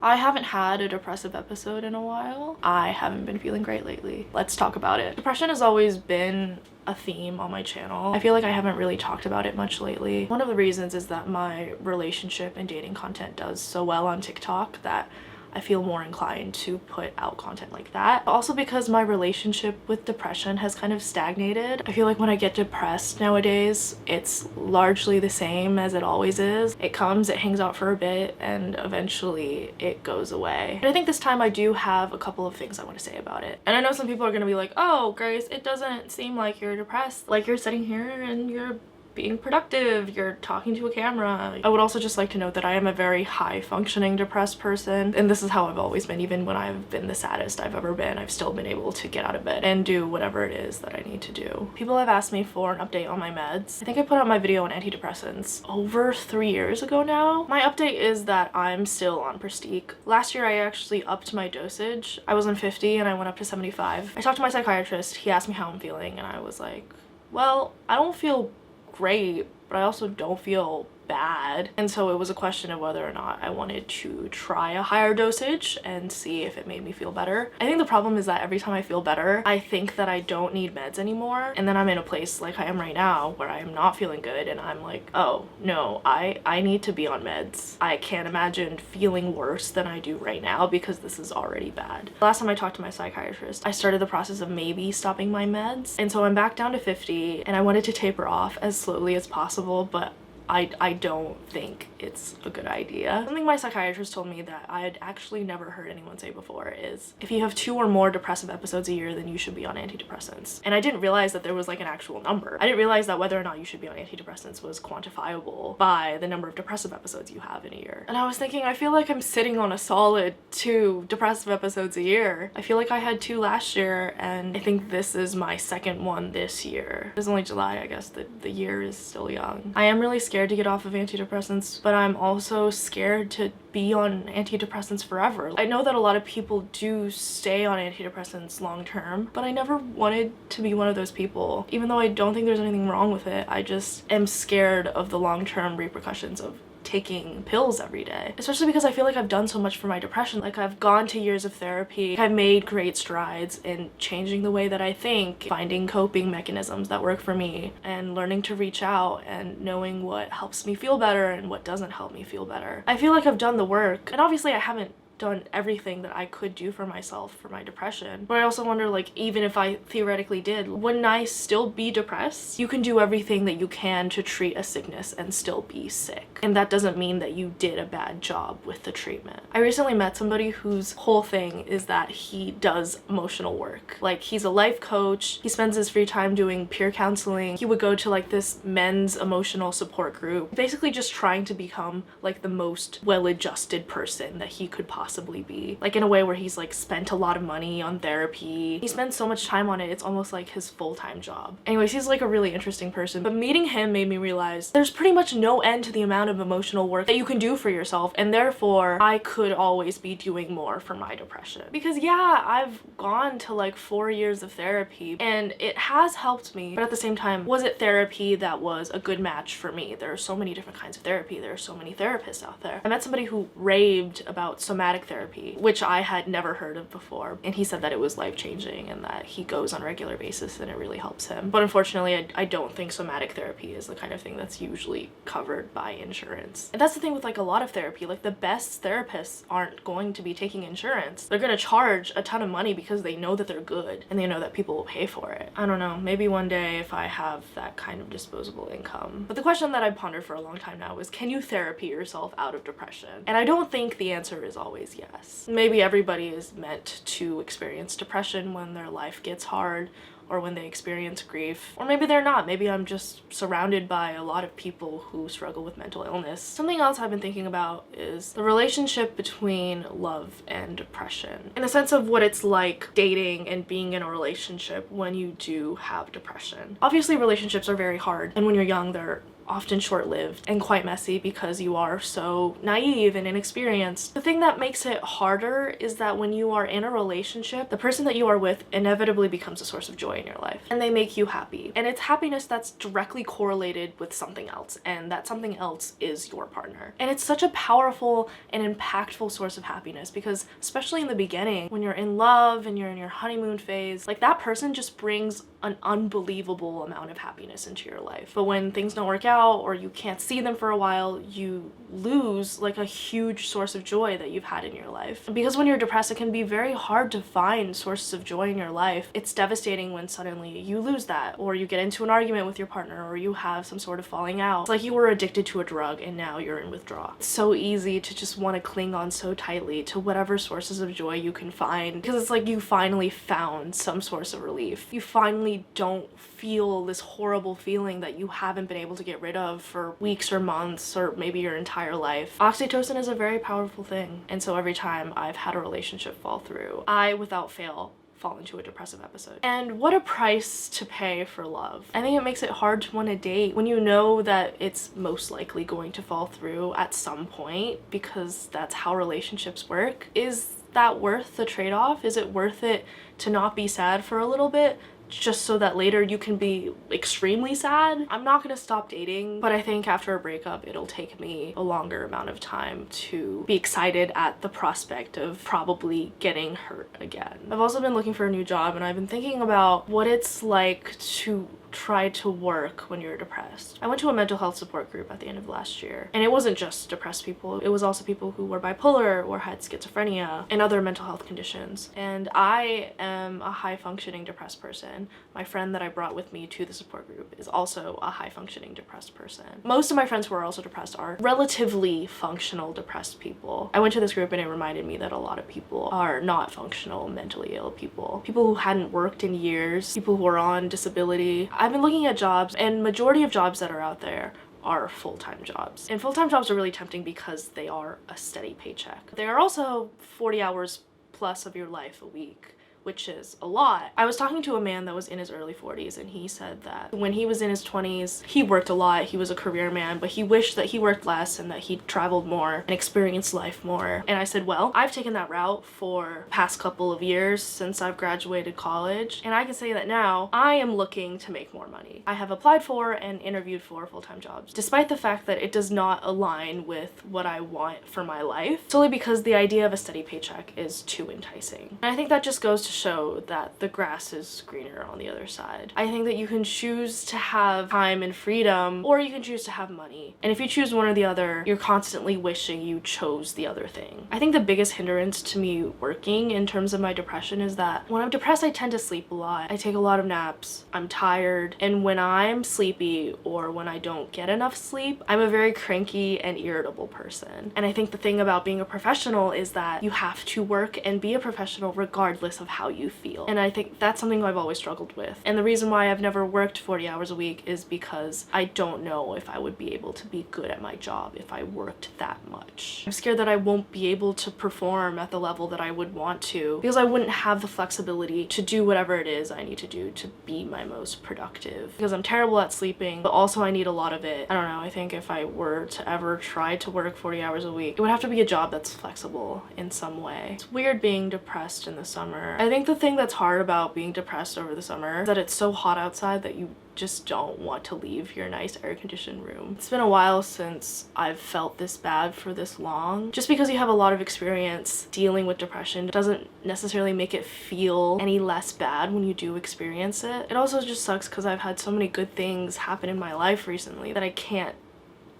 I haven't had a depressive episode in a while. I haven't been feeling great lately. Let's talk about it. Depression has always been a theme on my channel. I feel like I haven't really talked about it much lately. One of the reasons is that my relationship and dating content does so well on TikTok that I feel more inclined to put out content like that. Also because my relationship with depression has kind of stagnated. I feel like when I get depressed nowadays, it's largely the same as it always is. It comes, it hangs out for a bit, and eventually it goes away. And I think this time I do have a couple of things I want to say about it. And I know some people are gonna be like, oh, Grace, it doesn't seem like you're depressed. Like you're sitting here and you're being productive, you're talking to a camera. I would also just like to note that I am a very high functioning depressed person, and this is how I've always been. Even when I've been the saddest I've ever been, I've still been able to get out of bed and do whatever it is that I need to do. People have asked me for an update on my meds. I think I put out my video on antidepressants over 3 years ago now. My update is that I'm still on Prestique. Last year I actually upped my dosage. I was on 50 and I went up to 75. I talked to my psychiatrist, he asked me how I'm feeling, and I was like, well, I don't feel great, but I also don't feel bad. And so it was a question of whether or not I wanted to try a higher dosage and see if it made me feel better. I think the problem is that every time I feel better, I think that I don't need meds anymore. And then I'm in a place like I am right now where I am not feeling good and I'm like, oh no, I need to be on meds. I can't imagine feeling worse than I do right now because this is already bad. Last time I talked to my psychiatrist, I started the process of maybe stopping my meds. And so I'm back down to 50 and I wanted to taper off as slowly as possible, but I don't think it's a good idea. Something my psychiatrist told me that I had actually never heard anyone say before is if you have 2 or more depressive episodes a year, then you should be on antidepressants. And I didn't realize that there was like an actual number. I didn't realize that whether or not you should be on antidepressants was quantifiable by the number of depressive episodes you have in a year. And I was thinking, I feel like I'm sitting on a solid 2 depressive episodes a year. I feel like I had 2 last year and I think this is my second one this year. It's only July, I guess the year is still young. I am really scared to get off of antidepressants, but I'm also scared to be on antidepressants forever. I know that a lot of people do stay on antidepressants long term, but I never wanted to be one of those people. Even though I don't think there's anything wrong with it, I just am scared of the long-term repercussions of taking pills every day, especially because I feel like I've done so much for my depression. Like I've gone to years of therapy, I've made great strides in changing the way that I think, finding coping mechanisms that work for me, and learning to reach out and knowing what helps me feel better and what doesn't help me feel better. I feel like I've done the work, and obviously I haven't done everything that I could do for myself for my depression. But I also wonder, like, even if I theoretically did, wouldn't I still be depressed? You can do everything that you can to treat a sickness and still be sick. And that doesn't mean that you did a bad job with the treatment. I recently met somebody whose whole thing is that he does emotional work. Like, he's a life coach, he spends his free time doing peer counseling, he would go to like this men's emotional support group, basically just trying to become like the most well-adjusted person that he could possibly be, like in a way where he's like spent a lot of money on therapy. He spends so much time on it, it's almost like his full-time job. Anyways, he's like a really interesting person, but meeting him made me realize there's pretty much no end to the amount of emotional work that you can do for yourself, and therefore I could always be doing more for my depression. Because yeah, I've gone to like 4 years of therapy and it has helped me, but at the same time, was it therapy that was a good match for me? There are so many different kinds of therapy, there are so many therapists out there. I met somebody who raved about somatic therapy, which I had never heard of before, and he said that it was life-changing and that he goes on a regular basis and it really helps him. But unfortunately, I don't think somatic therapy is the kind of thing that's usually covered by insurance. And that's the thing with like a lot of therapy, like the best therapists aren't going to be taking insurance. They're gonna charge a ton of money because they know that they're good and they know that people will pay for it. I don't know, maybe one day if I have that kind of disposable income. But the question that I've pondered for a long time now is, can you therapy yourself out of depression? And I don't think the answer is always yes. Maybe everybody is meant to experience depression when their life gets hard or when they experience grief, or maybe they're not. Maybe I'm just surrounded by a lot of people who struggle with mental illness. Something else I've been thinking about is the relationship between love and depression, in the sense of what it's like dating and being in a relationship when you do have depression. Obviously relationships are very hard, and when you're young they're often short-lived and quite messy because you are so naive and inexperienced. The thing that makes it harder is that when you are in a relationship, the person that you are with inevitably becomes a source of joy in your life, and they make you happy. And it's happiness that's directly correlated with something else, and that something else is your partner. And it's such a powerful and impactful source of happiness because, especially in the beginning, when you're in love and you're in your honeymoon phase, like, that person just brings an unbelievable amount of happiness into your life. But when things don't work out or you can't see them for a while, you lose like a huge source of joy that you've had in your life. Because when you're depressed, it can be very hard to find sources of joy in your life. It's devastating when suddenly you lose that, or you get into an argument with your partner, or you have some sort of falling out. It's like you were addicted to a drug and now you're in withdrawal. It's so easy to just want to cling on so tightly to whatever sources of joy you can find, because it's like you finally found some source of relief. You finally don't feel this horrible feeling that you haven't been able to get rid of for weeks or months or maybe your entire life. Oxytocin is a very powerful thing, and so every time I've had a relationship fall through, I, without fail, fall into a depressive episode. And what a price to pay for love. I think it makes it hard to want to date when you know that it's most likely going to fall through at some point, because that's how relationships work. Is that worth the trade-off? Is it worth it to not be sad for a little bit just so that later you can be extremely sad? I'm not gonna stop dating, but I think after a breakup it'll take me a longer amount of time to be excited at the prospect of probably getting hurt again. I've also been looking for a new job, and I've been thinking about what it's like to try to work when you're depressed. I went to a mental health support group at the end of last year, and it wasn't just depressed people, it was also people who were bipolar or had schizophrenia and other mental health conditions. And I am a high-functioning depressed person. My friend that I brought with me to the support group is also a high-functioning depressed person. Most of my friends who are also depressed are relatively functional depressed people. I went to this group and it reminded me that a lot of people are not functional mentally ill people. People who hadn't worked in years, people who are on disability. I've been looking at jobs, and majority of jobs that are out there are full-time jobs. And full-time jobs are really tempting because they are a steady paycheck. They are also 40 hours plus of your life a week, which is a lot. I was talking to a man that was in his early 40s, and he said that when he was in his 20s, he worked a lot, he was a career man, but he wished that he worked less and that he traveled more and experienced life more. And I said, well, I've taken that route for the past couple of years since I've graduated college, and I can say that now I am looking to make more money. I have applied for and interviewed for full-time jobs, despite the fact that it does not align with what I want for my life, solely because the idea of a steady paycheck is too enticing. And I think that just goes to show that the grass is greener on the other side. I think that you can choose to have time and freedom, or you can choose to have money. And if you choose one or the other, you're constantly wishing you chose the other thing. I think the biggest hindrance to me working in terms of my depression is that when I'm depressed, I tend to sleep a lot. I take a lot of naps, I'm tired, and when I'm sleepy or when I don't get enough sleep, I'm a very cranky and irritable person. And I think the thing about being a professional is that you have to work and be a professional regardless of how you feel. And I think that's something I've always struggled with. And the reason why I've never worked 40 hours a week is because I don't know if I would be able to be good at my job if I worked that much. I'm scared that I won't be able to perform at the level that I would want to, because I wouldn't have the flexibility to do whatever it is I need to do to be my most productive. Because I'm terrible at sleeping, but also I need a lot of it. I don't know, I think if I were to ever try to work 40 hours a week, it would have to be a job that's flexible in some way. It's weird being depressed in the summer. I think the thing that's hard about being depressed over the summer is that it's so hot outside that you just don't want to leave your nice air-conditioned room. It's been a while since I've felt this bad for this long. Just because you have a lot of experience dealing with depression doesn't necessarily make it feel any less bad when you do experience it. It also just sucks because I've had so many good things happen in my life recently that I can't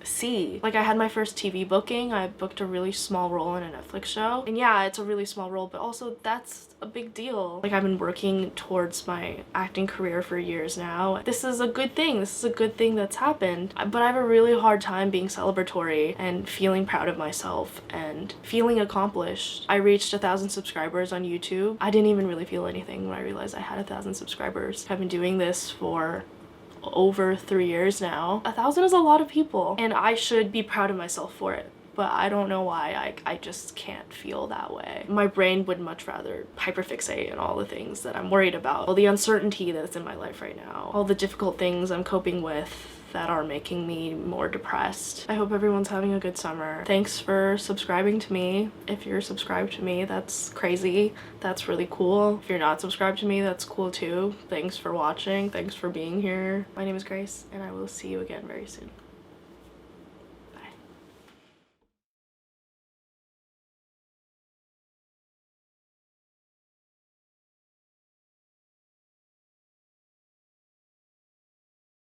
see. Like, I had my first TV booking. I booked a really small role in a Netflix show, and yeah, it's a really small role, but also that's a big deal. Like, I've been working towards my acting career for years now. This is a good thing. This is a good thing that's happened, but I have a really hard time being celebratory and feeling proud of myself and feeling accomplished. I reached 1,000 subscribers on YouTube. I didn't even really feel anything when I realized I had 1,000 subscribers. I've been doing this for over 3 years now. 1,000 is a lot of people, and I should be proud of myself for it, but I don't know why. I just can't feel that way. My brain would much rather hyperfixate on all the things that I'm worried about, all the uncertainty that's in my life right now, all the difficult things I'm coping with, that are making me more depressed. I hope everyone's having a good summer. Thanks for subscribing to me. If you're subscribed to me, that's crazy. That's really cool. If you're not subscribed to me, that's cool too. Thanks for watching. Thanks for being here. My name is Grace, and I will see you again very soon.